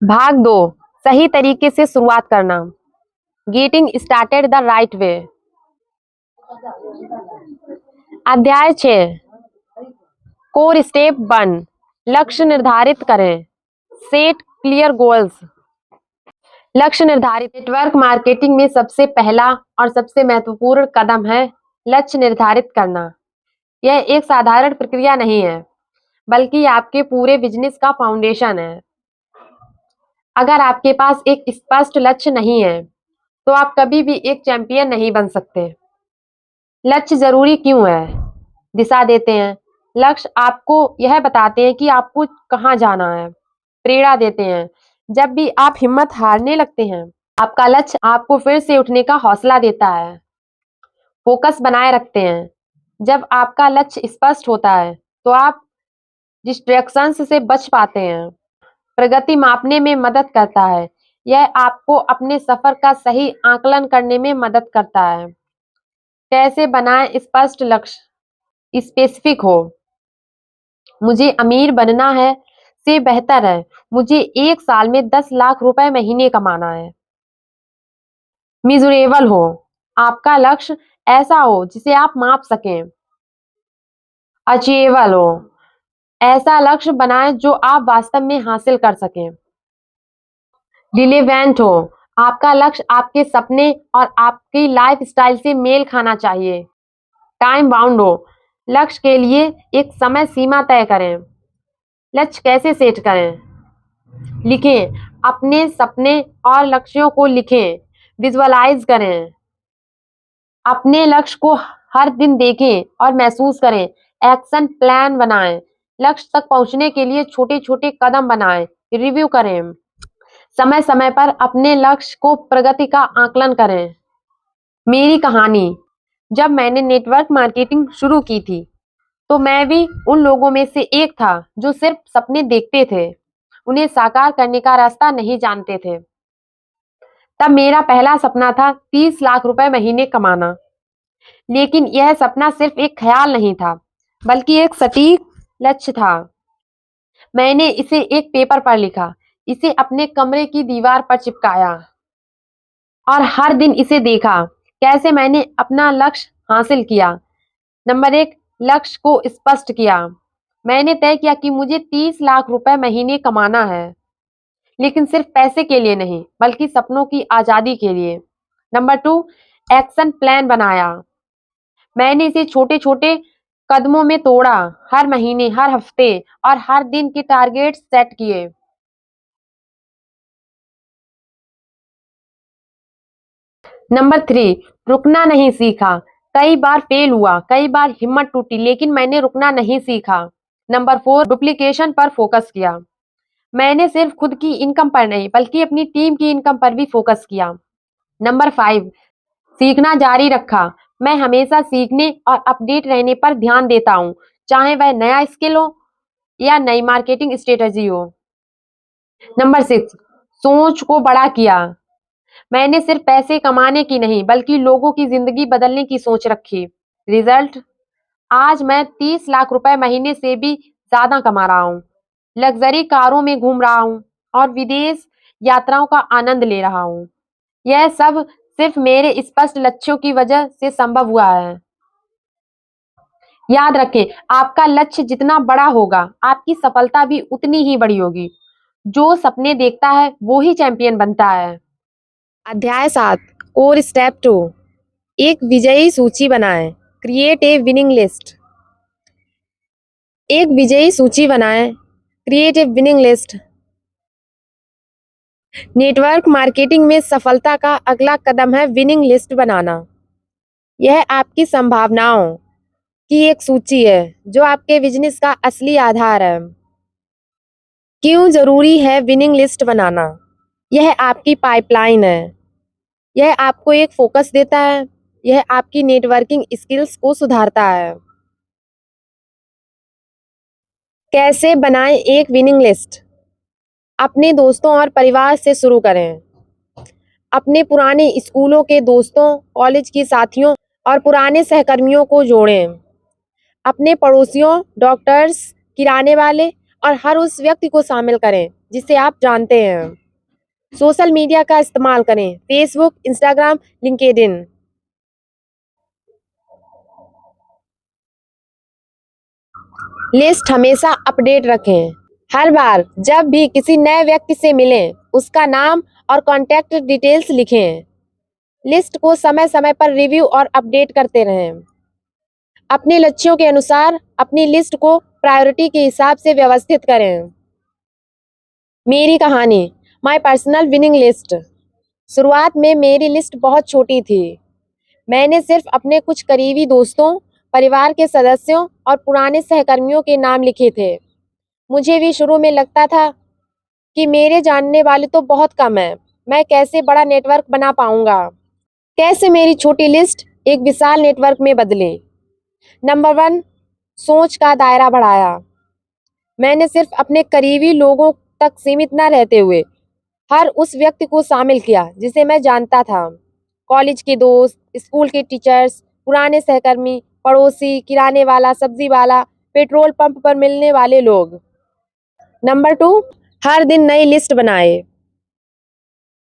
भाग 2, सही तरीके से शुरुआत करना। Getting started the right way. अध्याय 6, कोर स्टेप 1, लक्ष्य निर्धारित करें। Set clear goals. लक्ष्य निर्धारित। नेटवर्क मार्केटिंग में सबसे पहला और सबसे महत्वपूर्ण कदम है लक्ष्य निर्धारित करना। यह एक साधारण प्रक्रिया नहीं है, बल्कि आपके पूरे बिजनेस का फाउंडेशन है। अगर आपके पास एक स्पष्ट लक्ष्य नहीं है, तो आप कभी भी एक चैंपियन नहीं बन सकते। लक्ष्य जरूरी क्यों है? दिशा देते हैं। लक्ष्य आपको यह बताते हैं कि आपको कहाँ जाना है। प्रेरणा देते हैं। जब भी आप हिम्मत हारने लगते हैं, आपका लक्ष्य आपको फिर से उठने का हौसला देता है। फोकस बनाए रखते हैं। जब आपका लक्ष्य स्पष्ट होता है, तो आप डिस्ट्रैक्शंस से बच पाते हैं। प्रगति मापने में मदद करता है। यह आपको अपने सफर का सही आकलन करने में मदद करता है। कैसे बनाएं स्पष्ट लक्ष्य? स्पेसिफिक हो। मुझे अमीर बनना है से बेहतर है मुझे 1 साल में 10 लाख रुपए महीने कमाना है। मिजरेबल हो। आपका लक्ष्य ऐसा हो जिसे आप माप सकें। अचीवेबल हो। ऐसा लक्ष्य बनाएं जो आप वास्तव में हासिल कर सकें। रिलेवेंट हो। आपका लक्ष्य आपके सपने और आपकी लाइफस्टाइल से मेल खाना चाहिए। टाइम बाउंड हो। लक्ष्य के लिए एक समय सीमा तय करें। लक्ष्य कैसे सेट करें? लिखें। अपने सपने और लक्ष्यों को लिखें। विजुअलाइज करें। अपने लक्ष्य को हर दिन देखें और महसूस करें। एक्शन प्लान बनाएं। लक्ष्य तक पहुंचने के लिए छोटे छोटे कदम बनाएं। रिव्यू करें। समय समय पर अपने लक्ष्य को प्रगति का आकलन करें। मेरी कहानी। जब मैंने नेटवर्क मार्केटिंग शुरू की थी, तो मैं भी उन लोगों में से एक था जो सिर्फ सपने देखते थे, उन्हें साकार करने का रास्ता नहीं जानते थे। तब मेरा पहला सपना था 30 लाख रुपए महीने कमाना। लेकिन यह सपना सिर्फ एक ख्याल नहीं था, बल्कि एक सटीक लक्ष्य था। मैंने इसे एक पेपर पर लिखा, इसे अपने कमरे की दीवार पर चिपकाया और हर दिन इसे देखा। कैसे मैंने अपना लक्ष्य हासिल किया? नंबर 1, लक्ष्य को स्पष्ट किया। मैंने तय किया कि मुझे 30 लाख रुपए महीने कमाना है, लेकिन सिर्फ पैसे के लिए नहीं, बल्कि सपनों की आजादी के लिए। नंबर 2, एक्शन प्लान बनाया। मैंने इसे छोटे छोटे कदमों में तोड़ा। हर महीने, हर हफ्ते और हर दिन के टारगेट सेट किए। नंबर 3, रुकना नहीं सीखा। कई बार फेल हुआ, कई बार हिम्मत टूटी, लेकिन मैंने रुकना नहीं सीखा। नंबर 4, डुप्लीकेशन पर फोकस किया। मैंने सिर्फ खुद की इनकम पर नहीं, बल्कि अपनी टीम की इनकम पर भी फोकस किया। नंबर 5, सीखना जारी रखा। मैं हमेशा सीखने और अपडेट रहने पर ध्यान देता हूँ, चाहे वह नया स्किल हो या नई मार्केटिंग स्ट्रेटजी हो। नंबर 6, सोच को बड़ा किया। मैंने सिर्फ पैसे कमाने की नहीं, बल्कि लोगों की जिंदगी बदलने की सोच रखी। रिजल्ट? आज मैं 30 लाख रुपए महीने से भी ज्यादा कमा रहा हूँ, लग्जरी कारों में घूम रहा हूँ और विदेश यात्राओं का आनंद ले रहा हूँ। यह सब सिर्फ मेरे स्पष्ट लक्ष्यों की वजह से संभव हुआ है। याद रखें, आपका लक्ष्य जितना बड़ा होगा, आपकी सफलता भी उतनी ही बड़ी होगी। जो सपने देखता है, वो ही चैंपियन बनता है। अध्याय 7, कोर स्टेप 2, एक विजयी सूची बनाएं। Create a winning list. एक विजयी सूची बनाएं। Create a winning list. Network marketing में सफलता का अगला कदम है विनिंग लिस्ट बनाना। यह आपकी संभावनाओं की एक सूची है, जो आपके बिजनेस का असली आधार है। क्यों जरूरी है विनिंग लिस्ट बनाना? यह आपकी पाइपलाइन है। यह आपको एक फोकस देता है। यह आपकी नेटवर्किंग स्किल्स को सुधारता है। कैसे बनाएं एक विनिंग लिस्ट? अपने दोस्तों और परिवार से शुरू करें। अपने पुराने स्कूलों के दोस्तों, कॉलेज के साथियों और पुराने सहकर्मियों को जोड़ें। अपने पड़ोसियों, डॉक्टर्स, किराने वाले और हर उस व्यक्ति को शामिल करें जिसे आप जानते हैं। सोशल मीडिया का इस्तेमाल करें, फेसबुक, इंस्टाग्राम, लिंक्डइन। लिस्ट हमेशा अपडेट रखें। हर बार जब भी किसी नए व्यक्ति से मिलें, उसका नाम और कॉन्टैक्ट डिटेल्स लिखें। लिस्ट को समय समय पर रिव्यू और अपडेट करते रहें। अपने लक्ष्यों के अनुसार अपनी लिस्ट को प्रायोरिटी के हिसाब से व्यवस्थित करें। मेरी कहानी, माय पर्सनल विनिंग लिस्ट। शुरुआत में मेरी लिस्ट बहुत छोटी थी। मैंने सिर्फ अपने कुछ करीबी दोस्तों, परिवार के सदस्यों और पुराने सहकर्मियों के नाम लिखे थे। मुझे भी शुरू में लगता था कि मेरे जानने वाले तो बहुत कम हैं। मैं कैसे बड़ा नेटवर्क बना पाऊंगा? कैसे मेरी छोटी लिस्ट एक विशाल नेटवर्क में बदले। नंबर 1, सोच का दायरा बढ़ाया। मैंने सिर्फ अपने करीबी लोगों तक सीमित न रहते हुए हर उस व्यक्ति को शामिल किया जिसे मैं जानता था। कॉलेज के दोस्त, स्कूल के टीचर्स, पुराने सहकर्मी, पड़ोसी, किराने वाला, सब्जी वाला, पेट्रोल पंप पर मिलने वाले लोग। नंबर 2, हर दिन नई लिस्ट बनाए।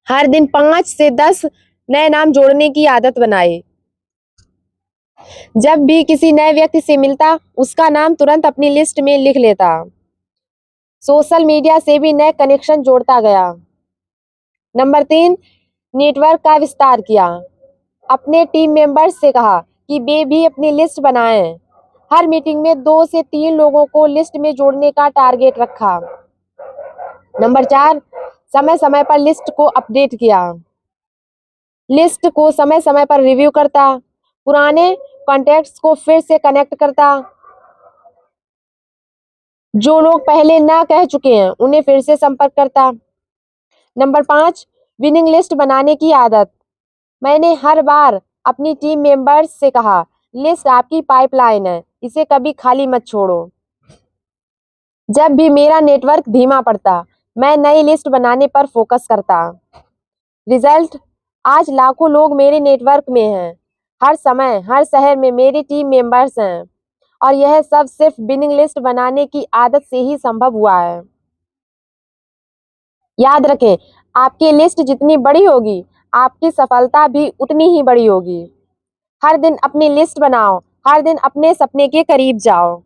हर दिन 5 से 10 नए नाम जोड़ने की आदत बनाए। जब भी किसी नए व्यक्ति से मिलता, उसका नाम तुरंत अपनी लिस्ट में लिख लेता। सोशल मीडिया से भी नए कनेक्शन जोड़ता गया। नंबर 3, नेटवर्क का विस्तार किया। अपने टीम मेंबर्स से कहा कि वे भी अपनी लिस्ट बनाएं। हर मीटिंग में 2 से 3 लोगों को लिस्ट में जोड़ने का टारगेट रखा। नंबर 4, समय समय पर लिस्ट को अपडेट किया। लिस्ट को समय समय पर रिव्यू करता, पुराने कॉन्टैक्ट्स को फिर से कनेक्ट करता, जो लोग पहले ना कह चुके हैं उन्हें फिर से संपर्क करता। नंबर 5, विनिंग लिस्ट बनाने की आदत। मैंने हर बार अपनी टीम मेंबर्स से कहा, लिस्ट आपकी पाइपलाइन है, इसे कभी खाली मत छोड़ो। जब भी मेरा नेटवर्क धीमा पड़ता, मैं नई लिस्ट बनाने पर फोकस करता। रिजल्ट, आज लाखों लोग मेरे नेटवर्क में हैं। हर समय, हर शहर में मेरे टीम मेंबर्स हैं और यह सब सिर्फ विनिंग लिस्ट बनाने की आदत से ही संभव हुआ है। याद रखें, आपकी लिस्ट जितनी बड़ी होगी, आपकी सफलता भी उतनी ही बड़ी होगी। हर दिन अपनी लिस्ट बनाओ, हर दिन अपने सपने के करीब जाओ।